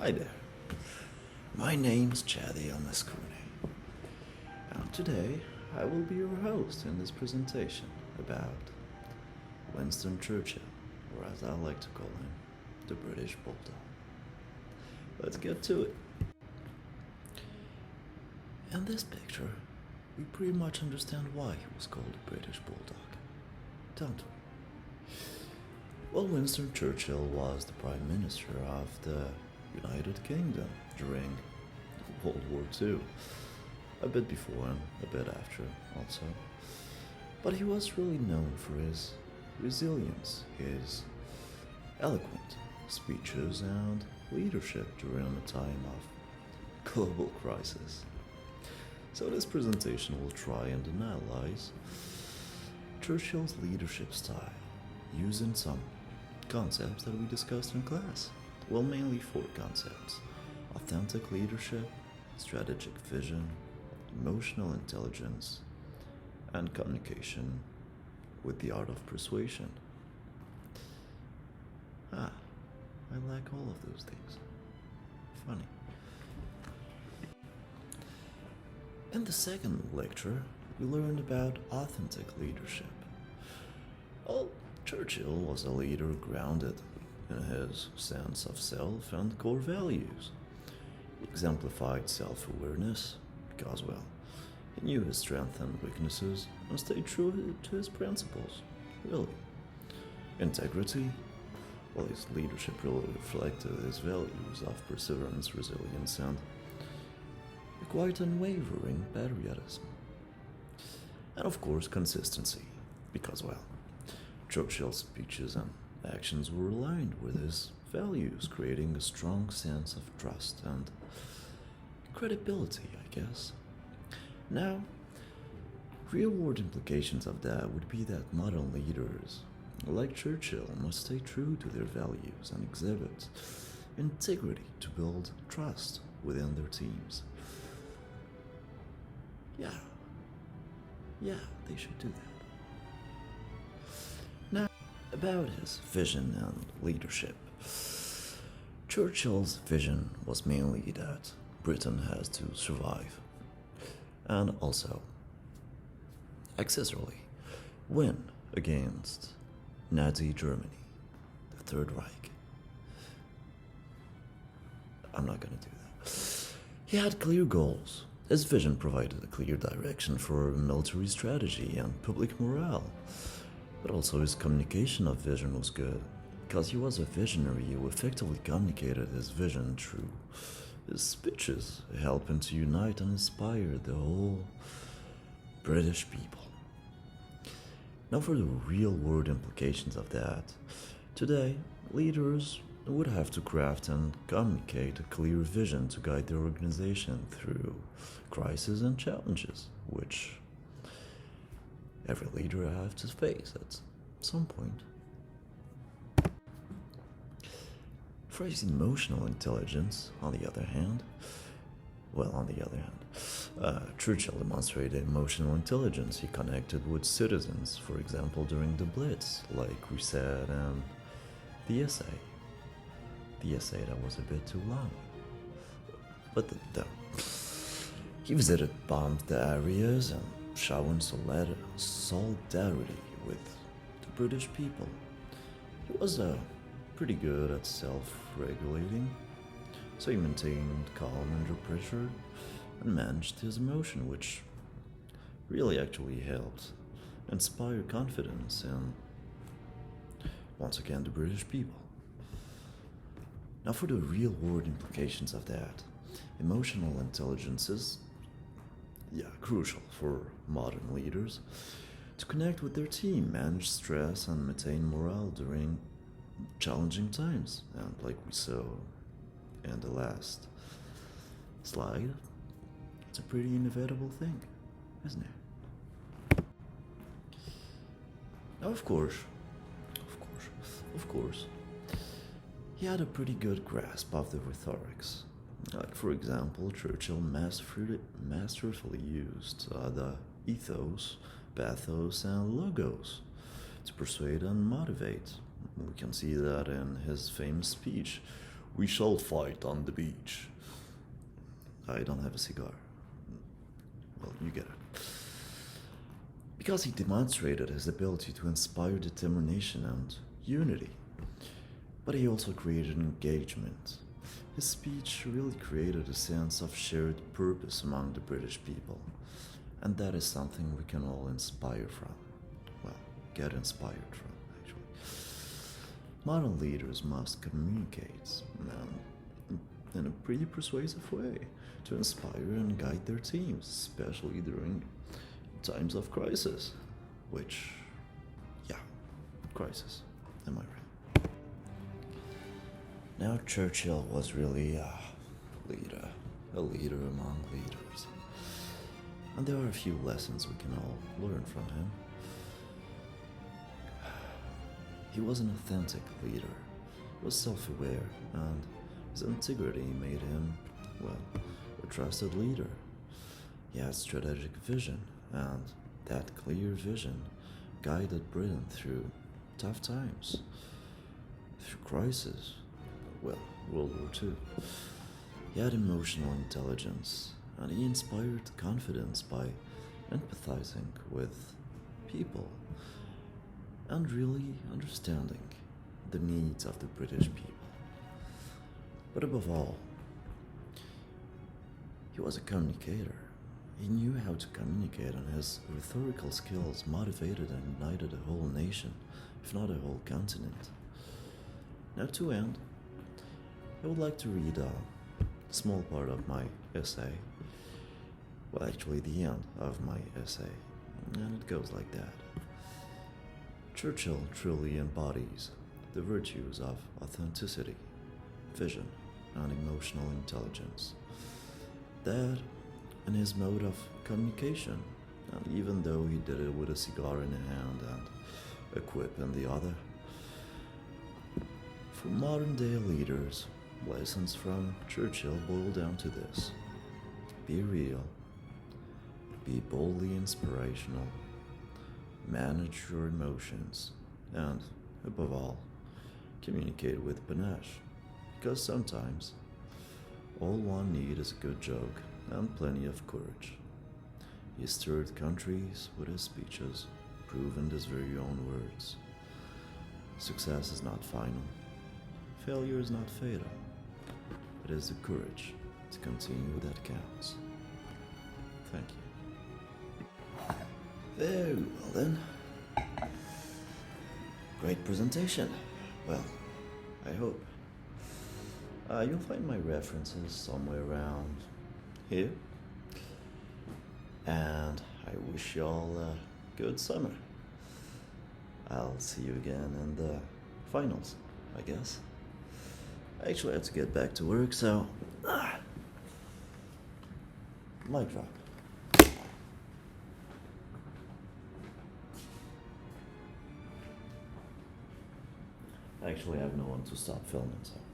Hi there. My name's Chadi Almascouni, and today I will be your host in this presentation about Winston Churchill, or as I like to call him, the British Bulldog. Let's get to it. In this picture, we pretty much understand why he was called the British Bulldog, don't we? Well, Winston Churchill was the Prime Minister of the United Kingdom during World War II. A bit before and a bit after, also. But he was really known for his resilience, his eloquent speeches, and leadership during a time of global crisis. So, this presentation will try and analyze Churchill's leadership style using some concepts that we discussed in class. Well, mainly four concepts: authentic leadership, strategic vision, emotional intelligence, and communication with the art of persuasion. I like all of those things. Funny. In the second lecture, we learned about authentic leadership. Well, Churchill was a leader grounded in his sense of self and core values. He exemplified self awareness because, well, he knew his strengths and weaknesses and stayed true to his principles, really. Integrity, well, his leadership really reflected his values of perseverance, resilience, and a quite unwavering patriotism. And of course, consistency, because, well, Churchill's speeches and actions were aligned with his values, creating a strong sense of trust and credibility, I guess. Now, real world implications of that would be that modern leaders, like Churchill, must stay true to their values and exhibit integrity to build trust within their teams. Yeah, they should do that. Now, about his vision and leadership. Churchill's vision was mainly that Britain has to survive and also, accessorily, win against Nazi Germany, the Third Reich. I'm not gonna do that. He had clear goals. His vision provided a clear direction for military strategy and public morale. But also his communication of vision was good, because he was a visionary who effectively communicated his vision through his speeches, helping to unite and inspire the whole British people. Now for the real world implications of that. Today, leaders would have to craft and communicate a clear vision to guide their organization through crises and challenges, which every leader has to face at some point. For his emotional intelligence, on the other hand, Churchill demonstrated emotional intelligence. He connected with citizens, for example, during the Blitz, like we said, and the essay. The essay that was a bit too long. But he visited bombed areas and showing solidarity with the British people. He was pretty good at self-regulating, so he maintained calm under pressure and managed his emotion, which really actually helped inspire confidence in, once again, the British people. Now for the real-world implications of that. Emotional intelligence is crucial for modern leaders to connect with their team, manage stress, and maintain morale during challenging times. And like we saw in the last slide, it's a pretty inevitable thing, isn't it? Now, of course, he had a pretty good grasp of the rhetorics. Like, for example, Churchill masterfully used the ethos, pathos, and logos to persuade and motivate. We can see that in his famous speech, We shall fight on the beach. I don't have a cigar. Well, you get it. Because he demonstrated his ability to inspire determination and unity. But he also created engagement. His speech really created a sense of shared purpose among the British people. And that is something we can all inspire from. Well, get inspired from, actually. Modern leaders must communicate in a pretty persuasive way to inspire and guide their teams, especially during times of crisis. Which, yeah, crisis. Am I right? Now, Churchill was really a leader among leaders. And there are a few lessons we can all learn from him. He was an authentic leader. He was self-aware, and his integrity made him, well, a trusted leader. He had strategic vision, and that clear vision guided Britain through tough times, through crisis, well, World War II. He had emotional intelligence, and he inspired confidence by empathizing with people and really understanding the needs of the British people. But above all, he was a communicator. He knew how to communicate, and his rhetorical skills motivated and united a whole nation, if not a whole continent. Now, to end, I would like to read a small part of my essay. Well, actually, the end of my essay. And it goes like that. Churchill truly embodies the virtues of authenticity, vision, and emotional intelligence. That, and his mode of communication, and even though he did it with a cigar in a hand and a quip in the other. For modern day leaders, lessons from Churchill boil down to this: be real, be boldly inspirational, manage your emotions, and, above all, communicate with panache. Because sometimes, all one needs is a good joke and plenty of courage. He stirred countries with his speeches, proving his very own words. Success is not final. Failure is not fatal. It is the courage to continue that counts. Thank you. Very well then. Great presentation. Well, I hope. You'll find my references somewhere around here. And I wish y'all a good summer. I'll see you again in the finals, I guess. I actually have to get back to work, so... mic drop. Actually, I have no one to stop filming, so...